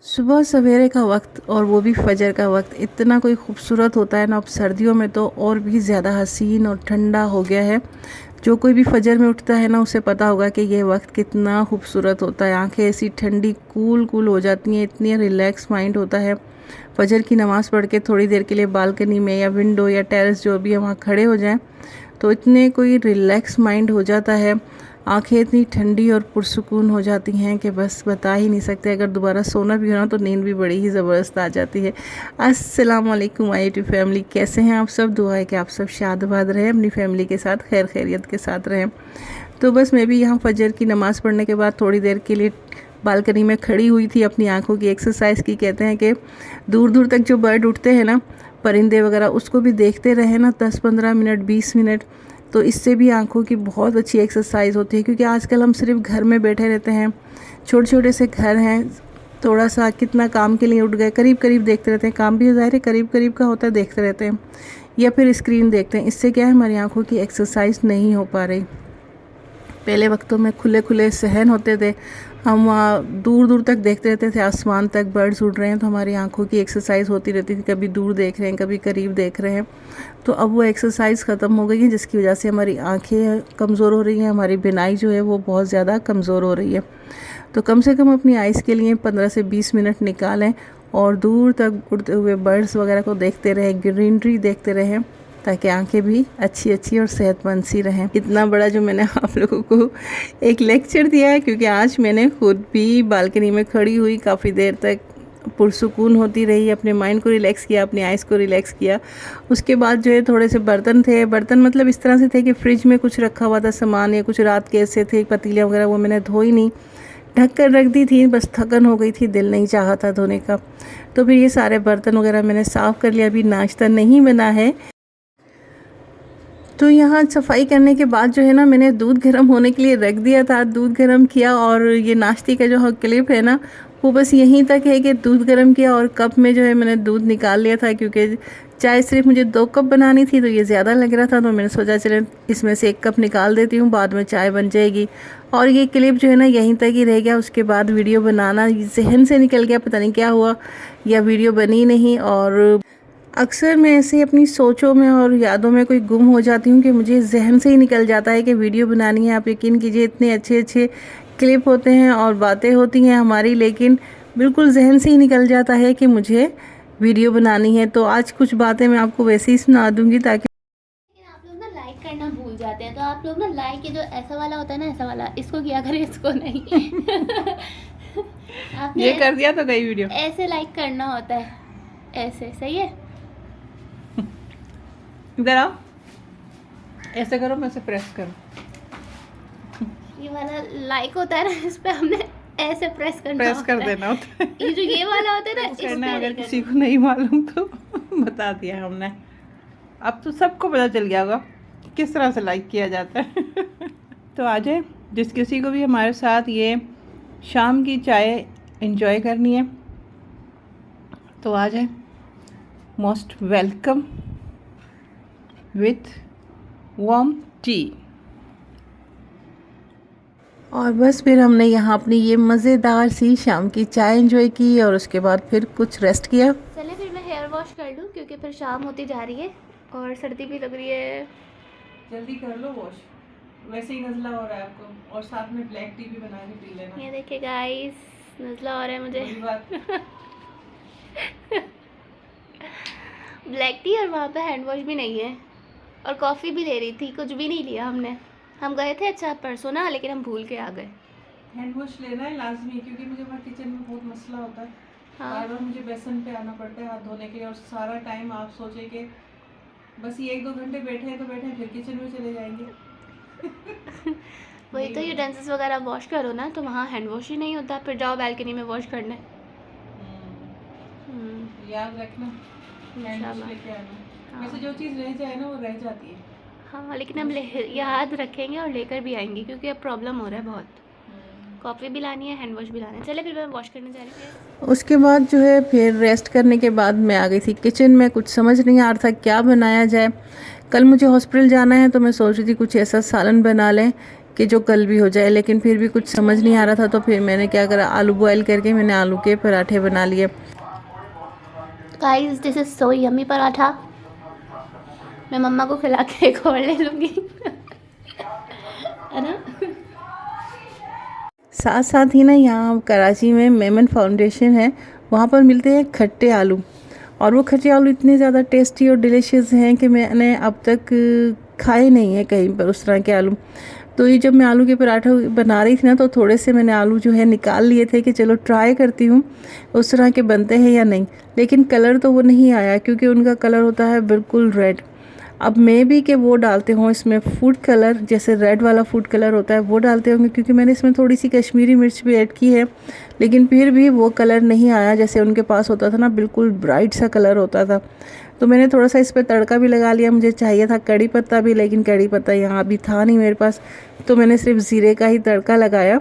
सुबह सवेरे का वक्त और वो भी फजर का वक्त इतना कोई खूबसूरत होता है ना। अब सर्दियों में तो और भी ज़्यादा हसीन और ठंडा हो गया है। जो कोई भी फजर में उठता है ना उसे पता होगा कि ये वक्त कितना खूबसूरत होता है। आंखें ऐसी ठंडी कूल कूल हो जाती हैं, इतनी रिलैक्स माइंड होता है। फजर की नमाज़ पढ़ के थोड़ी देर के लिए बालकनी में या विंडो या टेरेस जो भी है वहाँ खड़े हो जाएं तो इतने कोई रिलैक्स माइंड हो जाता है। आंखें इतनी ठंडी और पुरसुकून हो जाती हैं कि बस बता ही नहीं सकते। अगर दोबारा सोना भी हो ना तो नींद भी बड़ी ही ज़बरदस्त आ जाती है। अस्सलाम वालेकुम माय यूट्यूब फैमिली, कैसे हैं आप सब? दुआ है कि आप सब शाद-आबाद रहें, अपनी फैमिली के साथ खैर खैरियत के साथ रहें। तो बस मैं भी यहाँ फजर की नमाज़ पढ़ने के बाद थोड़ी देर के लिए बालकनी में खड़ी हुई थी, अपनी आँखों की एक्सरसाइज की। कहते हैं कि दूर दूर तक जो बर्ड उठते हैं ना, परिंदे वगैरह, उसको भी देखते रहे ना 10-15 मिनट 20 मिनट, तो इससे भी आँखों की बहुत अच्छी एक्सरसाइज होती है। क्योंकि आजकल हम सिर्फ घर में बैठे रहते हैं, छोटे छोटे से घर हैं, थोड़ा सा कितना काम के लिए उठ गए, करीब करीब देखते रहते हैं। काम भी ज़ाहिर है करीब करीब का होता है, देखते रहते हैं या फिर स्क्रीन देखते हैं। इससे क्या है, हमारी आँखों की एक्सरसाइज नहीं हो पा रही। पहले वक्तों में खुले खुले सहन होते थे, हम वहाँ दूर दूर तक देखते रहते थे, आसमान तक बर्ड्स उड़ रहे हैं तो हमारी आंखों की एक्सरसाइज होती रहती थी। कभी दूर देख रहे हैं, कभी करीब देख रहे हैं। तो अब वो एक्सरसाइज ख़त्म हो गई है, जिसकी वजह से हमारी आंखें कमज़ोर हो रही हैं, हमारी बिनाई जो है वो बहुत ज़्यादा कमज़ोर हो रही है। तो कम से कम अपनी आइज़ के लिए 15 से 20 मिनट निकालें और दूर तक उड़ते हुए बर्ड्स वगैरह को देखते रहें, ग्रीनरी देखते रहें, ताकि आंखें भी अच्छी अच्छी और सेहतमंद सी रहें। इतना बड़ा जो मैंने आप लोगों को एक लेक्चर दिया है, क्योंकि आज मैंने खुद भी बालकनी में खड़ी हुई काफ़ी देर तक पुरसुकून होती रही, अपने माइंड को रिलैक्स किया, अपनी आइज़ को रिलैक्स किया। उसके बाद जो है थोड़े से बर्तन थे, बर्तन मतलब इस तरह से थे कि फ्रिज में कुछ रखा हुआ था सामान, या कुछ रात के ऐसे थे पतीले वगैरह, वो मैंने धोई नहीं, ढक कर रख दी थी। बस थकन हो गई थी, दिल नहीं चाहा था धोने का। तो फिर ये सारे बर्तन वगैरह मैंने साफ़ कर लिया। अभी नाश्ता नहीं बना है। तो यहाँ सफाई करने के बाद जो है ना, मैंने दूध गर्म होने के लिए रख दिया था, दूध गर्म किया। और ये नाश्ते का जो क्लिप है ना, वो बस यहीं तक है कि दूध गर्म किया और कप में जो है मैंने दूध निकाल लिया था। क्योंकि चाय सिर्फ मुझे 2 कप बनानी थी तो ये ज़्यादा लग रहा था, तो मैंने सोचा चले इसमें से 1 कप निकाल देती हूँ, बाद में चाय बन जाएगी। और ये क्लिप जो है ना यहीं तक ही रह गया। उसके बाद वीडियो बनाना जहन से निकल गया, पता नहीं क्या हुआ, या वीडियो बनी नहीं। और अक्सर मैं ऐसे अपनी सोचों में और यादों में कोई गुम हो जाती हूँ कि मुझे जहन से ही निकल जाता है कि वीडियो बनानी है। आप यकीन कीजिए, इतने अच्छे अच्छे क्लिप होते हैं और बातें होती हैं हमारी, लेकिन बिल्कुल जहन से ही निकल जाता है कि मुझे वीडियो बनानी है। तो आज कुछ बातें मैं आपको वैसे ही सुना दूँगी, ताकि आप लोग ना लाइक करना भूल जाते हैं। तो आप लोग ना लाइक, ये जो ऐसा वाला होता है ना, ऐसा वाला, इसको किया करें, इसको नहीं। आपने ये कर दिया तो गई वीडियो। ऐसे लाइक करना होता है, ऐसे, सही है। इधर आओ, ऐसे करो, मैं से प्रेस करो। ये वाला लाइक होता है ना, इस पे हमने ऐसे प्रेस करना प्रेस होता कर है। देना होता है। ये जो ये वाला होता है ना, इस करना, पे अगर नहीं किसी करना। को नहीं मालूम तो बता दिया हमने। अब तो सबको पता चल गया होगा किस तरह से लाइक किया जाता है। तो आ जाए, जिस किसी को भी हमारे साथ ये शाम की चाय एंजॉय करनी है तो आ जाए, most welcome with warm T. और बस फिर हमने यहाँ अपनी ये मज़ेदार सी शाम की चाय एंजॉय की और उसके बाद फिर कुछ रेस्ट किया। चलिए फिर मैं हेयर वॉश कर लूँ, क्योंकि फिर शाम होती जा रही है और सर्दी भी लग रही है। जल्दी कर लो वॉश, वैसे ही नज़ला हो रहा है आपको, और साथ में ब्लैक टी भी बना के पी लेना। ये देखिए गाइस, नज़ला हो रहा है मुझे। बड़ी बात। ब्लैक टी, और वहाँ पे हैंड वॉश भी नहीं है, और कॉफ़ी भी ले रही थी, कुछ भी नहीं लिया हमने। हम गए थे अच्छा परसों ना, लेकिन हम भूल के आ गए। हैंड वॉश लेना है लाजमी, क्योंकि मुझे वहाँ किचन में बहुत मसला होता है। हाँ। बार बार मुझे बेसन पे आना पड़ता है हाथ धोने के लिए, और सारा टाइम आप सोचे कि बस ये 1-2 घंटे बैठे हैं तो बैठे हैं, फिर किचन में चले जाएंगे। वही तो, यूटेंसिल्स वगैरह वॉश करो ना, तो वहाँ हैंड वॉश ही नहीं होता, फिर जाओ बालकनी में वॉश करने। याद रखना, हैंड वॉश लेके आना। वैसे जो चीज़ रह जाए ना वो रह जाती है। हाँ, लेकिन हम याद रखेंगे और लेकर भी आएंगे, क्योंकि अब प्रॉब्लम हो रहा है बहुत। कॉफ़ी भी लानी है, हैंड वॉश भी लाना है। चले फिर मैं वॉश करने जा रही हूँ। उसके बाद जो है फिर रेस्ट करने के बाद मैं आ गई थी किचन में। कुछ समझ नहीं आ रहा था क्या बनाया जाए। कल मुझे हॉस्पिटल जाना है तो मैं सोच रही थी कुछ ऐसा सालन बना लें कि जो कल भी हो जाए, लेकिन फिर भी कुछ समझ नहीं आ रहा था, तो फिर मैंने क्या करा, आलू बॉयल करके मैंने आलू के पराठे बना लिए। Guys this is so yummy paratha. मैं मम्मा को खिला के एक और ले लूँगी है ना। साथ साथ ही ना यहाँ कराची में मेमन फाउंडेशन है, वहाँ पर मिलते हैं खट्टे आलू, और वो खट्टे आलू इतने ज़्यादा टेस्टी और डिलीशियस हैं कि मैंने अब तक खाए नहीं है कहीं पर उस तरह के आलू। तो ये जब मैं आलू के पराठे बना रही थी ना, तो थोड़े से मैंने आलू जो है निकाल लिए थे कि चलो ट्राई करती हूँ उस तरह के बनते हैं या नहीं, लेकिन कलर तो वो नहीं आया, क्योंकि उनका कलर होता है बिल्कुल रेड। अब मे भी कि वो डालते हों इसमें फूड कलर, जैसे रेड वाला फूड कलर होता है वो डालते होंगे, क्योंकि मैंने इसमें थोड़ी सी कश्मीरी मिर्च भी ऐड की है, लेकिन फिर भी वो कलर नहीं आया जैसे उनके पास होता था ना, बिल्कुल ब्राइट सा कलर होता था। तो मैंने थोड़ा सा इस पर तड़का भी लगा लिया, मुझे चाहिए था कड़ी पत्ता भी, लेकिन कड़ी पत्ता यहाँ अभी था नहीं मेरे पास, तो मैंने सिर्फ ज़ीरे का ही तड़का लगाया।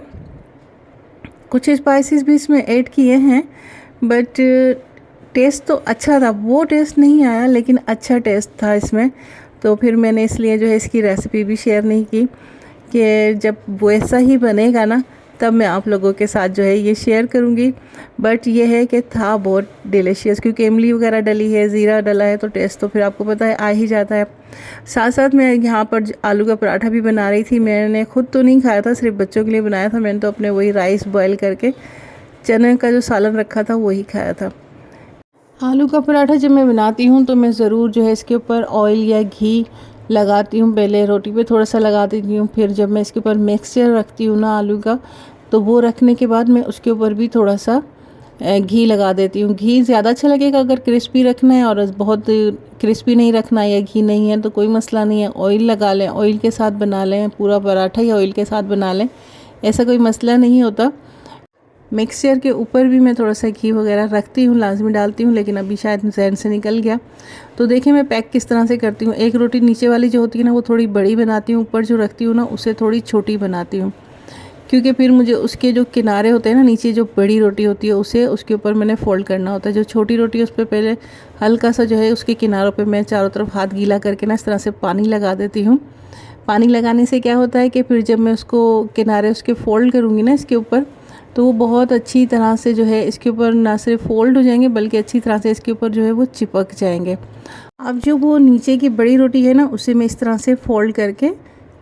कुछ स्पाइसेस भी इसमें ऐड किए हैं, बट टेस्ट तो अच्छा था, वो टेस्ट नहीं आया लेकिन अच्छा टेस्ट था इसमें। तो फिर मैंने इसलिए जो है इसकी रेसिपी भी शेयर नहीं की, कि जब वैसा ही बनेगा ना तब मैं आप लोगों के साथ जो है ये शेयर करूँगी। बट ये है कि था बहुत डिलीशियस, क्योंकि इमली वगैरह डली है, ज़ीरा डला है, तो टेस्ट तो फिर आपको पता है आ ही जाता है। साथ साथ मैं यहाँ पर आलू का पराठा भी बना रही थी। मैंने खुद तो नहीं खाया था, सिर्फ बच्चों के लिए बनाया था। मैंने तो अपने वही राइस बॉयल करके चने का जो सालन रखा था वही खाया था। आलू का पराठा जब मैं बनाती हूँ तो मैं ज़रूर जो है इसके ऊपर ऑयल या घी लगाती हूँ। पहले रोटी पे थोड़ा सा लगा देती हूँ, फिर जब मैं इसके ऊपर मिक्सचर रखती हूँ ना आलू का, तो वो रखने के बाद मैं उसके ऊपर भी थोड़ा सा घी लगा देती हूँ। घी ज़्यादा अच्छा लगेगा अगर क्रिस्पी रखना है, और बहुत क्रिस्पी नहीं रखना है या घी नहीं है तो कोई मसला नहीं है, ऑयल लगा लें, ऑयल के साथ बना लें, पूरा पराठा ही ऑयल के साथ बना लें, ऐसा कोई मसला नहीं होता। मिक्सचर के ऊपर भी मैं थोड़ा सा घी वगैरह रखती हूँ, लाजमी डालती हूँ, लेकिन अभी शायद जहन से निकल गया। तो देखिए मैं पैक किस तरह से करती हूँ। एक रोटी नीचे वाली जो होती है ना वो थोड़ी बड़ी बनाती हूँ, ऊपर जो रखती हूँ ना उसे थोड़ी छोटी बनाती हूँ, क्योंकि फिर मुझे उसके जो किनारे होते हैं ना, नीचे जो बड़ी रोटी होती है उसे उसके ऊपर मैंने फ़ोल्ड करना होता है। जो छोटी रोटी है उस पर पहले हल्का सा जो है उसके किनारों पर मैं चारों तरफ हाथ गीला करके ना इस तरह से पानी लगा देती हूँ। पानी लगाने से क्या होता है कि फिर जब मैं उसको किनारे उसके फ़ोल्ड करूँगी ना इसके ऊपर, तो वो बहुत अच्छी तरह से जो है इसके ऊपर ना सिर्फ फ़ोल्ड हो जाएंगे, बल्कि अच्छी तरह से इसके ऊपर जो है वो चिपक जाएंगे। अब जो वो नीचे की बड़ी रोटी है ना उसे मैं इस तरह से फ़ोल्ड करके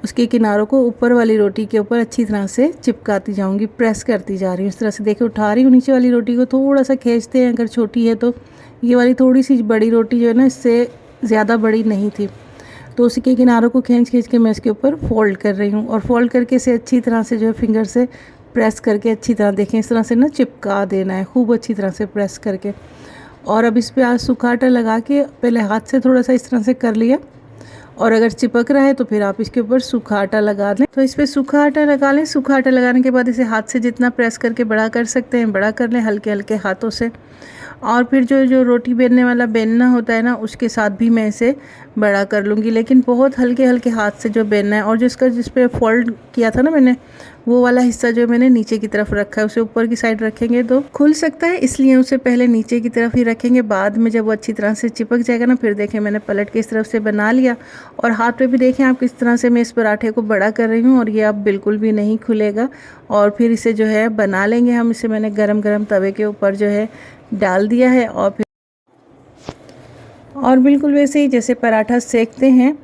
उसके किनारों को ऊपर वाली रोटी के ऊपर अच्छी तरह से चिपकाती जाऊंगी, प्रेस करती जा रही हूँ। इस तरह से देखो उठा रही हूँ नीचे वाली रोटी को, थोड़ा सा खींचते हैं अगर छोटी है तो। ये वाली थोड़ी सी बड़ी रोटी जो है ना इससे ज़्यादा बड़ी नहीं थी, तो उसी के किनारों को खींच के मैं इसके ऊपर फ़ोल्ड कर रही हूँ, और फ़ोल्ड करके इसे अच्छी तरह से जो है फिंगर से प्रेस करके अच्छी तरह देखें इस तरह से ना चिपका देना है, खूब अच्छी तरह से प्रेस करके। और अब इस पर आज सूखा आटा लगा के पहले हाथ से थोड़ा सा इस तरह से कर लिया, और अगर चिपक रहा है तो फिर आप इसके ऊपर सूखा आटा लगा लें। तो इस पर सूखा आटा लगा लें। सूखा आटा लगाने के बाद इसे हाथ से जितना प्रेस करके बड़ा कर सकते हैं बड़ा कर लें, हल्के हल्के हाथों से। और फिर जो रोटी बेलने वाला बेलना होता है ना उसके साथ भी मैं इसे बड़ा कर लूँगी, लेकिन बहुत हल्के हल्के हाथ से जो बेलना है। और जिस पे फोल्ड किया था ना मैंने, वो वाला हिस्सा जो मैंने नीचे की तरफ रखा है उसे ऊपर की साइड रखेंगे तो खुल सकता है, इसलिए उसे पहले नीचे की तरफ ही रखेंगे। बाद में जब वो अच्छी तरह से चिपक जाएगा ना, फिर देखें मैंने पलट के इस तरफ से बना लिया। और हाथ पे भी देखें आप किस तरह से मैं इस पराठे को बड़ा कर रही हूँ, और ये अब बिल्कुल भी नहीं खुलेगा। और फिर इसे जो है बना लेंगे हम। इसे मैंने गरम गरम तवे के ऊपर जो है डाल दिया है, और बिल्कुल वैसे ही जैसे पराठा सेकते हैं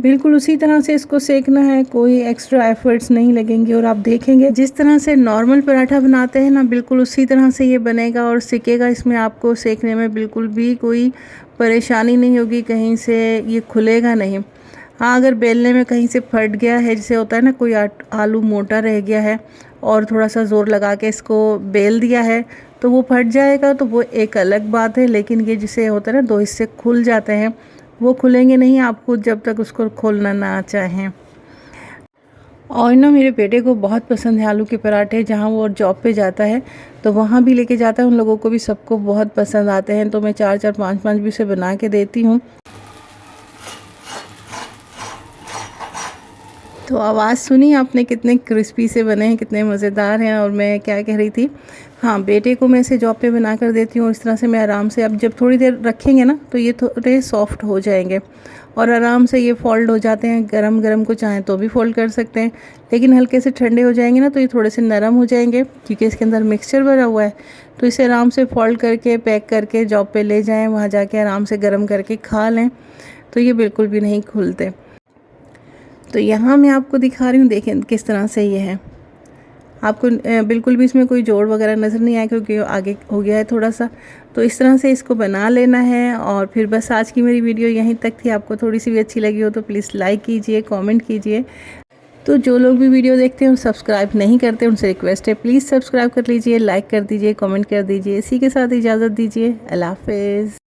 बिल्कुल उसी तरह से इसको सेकना है, कोई एक्स्ट्रा एफर्ट्स नहीं लगेंगे। और आप देखेंगे जिस तरह से नॉर्मल पराठा बनाते हैं ना बिल्कुल उसी तरह से ये बनेगा और सिकेगा। इसमें आपको सेकने में बिल्कुल भी कोई परेशानी नहीं होगी, कहीं से ये खुलेगा नहीं। हाँ, अगर बेलने में कहीं से फट गया है, जैसे होता है ना कोई आलू मोटा रह गया है और थोड़ा सा ज़ोर लगा के इसको बेल दिया है तो वो फट जाएगा, तो वो एक अलग बात है। लेकिन ये जिसे होता है ना दो हिस्से खुल जाते हैं, वो खुलेंगे नहीं आपको जब तक उसको खोलना ना चाहें। और ना मेरे बेटे को बहुत पसंद है आलू के पराठे। जहाँ वो जॉब पे जाता है तो वहाँ भी लेके जाता है, उन लोगों को भी सबको बहुत पसंद आते हैं। तो मैं 4-4 5-5 भी उसे बना के देती हूँ। तो आवाज़ सुनी आपने कितने क्रिस्पी से बने हैं, कितने मज़ेदार हैं। और मैं क्या कह रही थी, हाँ, बेटे को मैं इसे जॉब पे बना कर देती हूँ। इस तरह से मैं आराम से, अब जब थोड़ी देर रखेंगे ना तो ये थोड़े सॉफ्ट हो जाएंगे और आराम से ये फ़ोल्ड हो जाते हैं। गरम गरम को चाहें तो भी फ़ोल्ड कर सकते हैं, लेकिन हल्के से ठंडे हो जाएंगे ना तो ये थोड़े से नरम हो जाएंगे, क्योंकि इसके अंदर मिक्सचर भरा हुआ है। तो इसे आराम से फ़ोल्ड करके पैक करके जॉब पे ले जाएँ, वहाँ जाके आराम से गर्म करके खा लें, तो ये बिल्कुल भी नहीं खुलते। तो यहाँ मैं आपको दिखा रही हूँ, देखें किस तरह से ये है। आपको बिल्कुल भी इसमें कोई जोड़ वगैरह नज़र नहीं आया, क्योंकि आगे हो गया है थोड़ा सा। तो इस तरह से इसको बना लेना है। और फिर बस आज की मेरी वीडियो यहीं तक थी। आपको थोड़ी सी भी अच्छी लगी हो तो प्लीज़ लाइक कीजिए, कमेंट कीजिए। तो जो लोग भी वीडियो देखते हैं और सब्सक्राइब नहीं करते, उनसे रिक्वेस्ट है प्लीज़ सब्सक्राइब कर लीजिए, लाइक कर दीजिए, कमेंट कर दीजिए। इसी के साथ इजाज़त दीजिए। अल्लाह हाफ़िज़।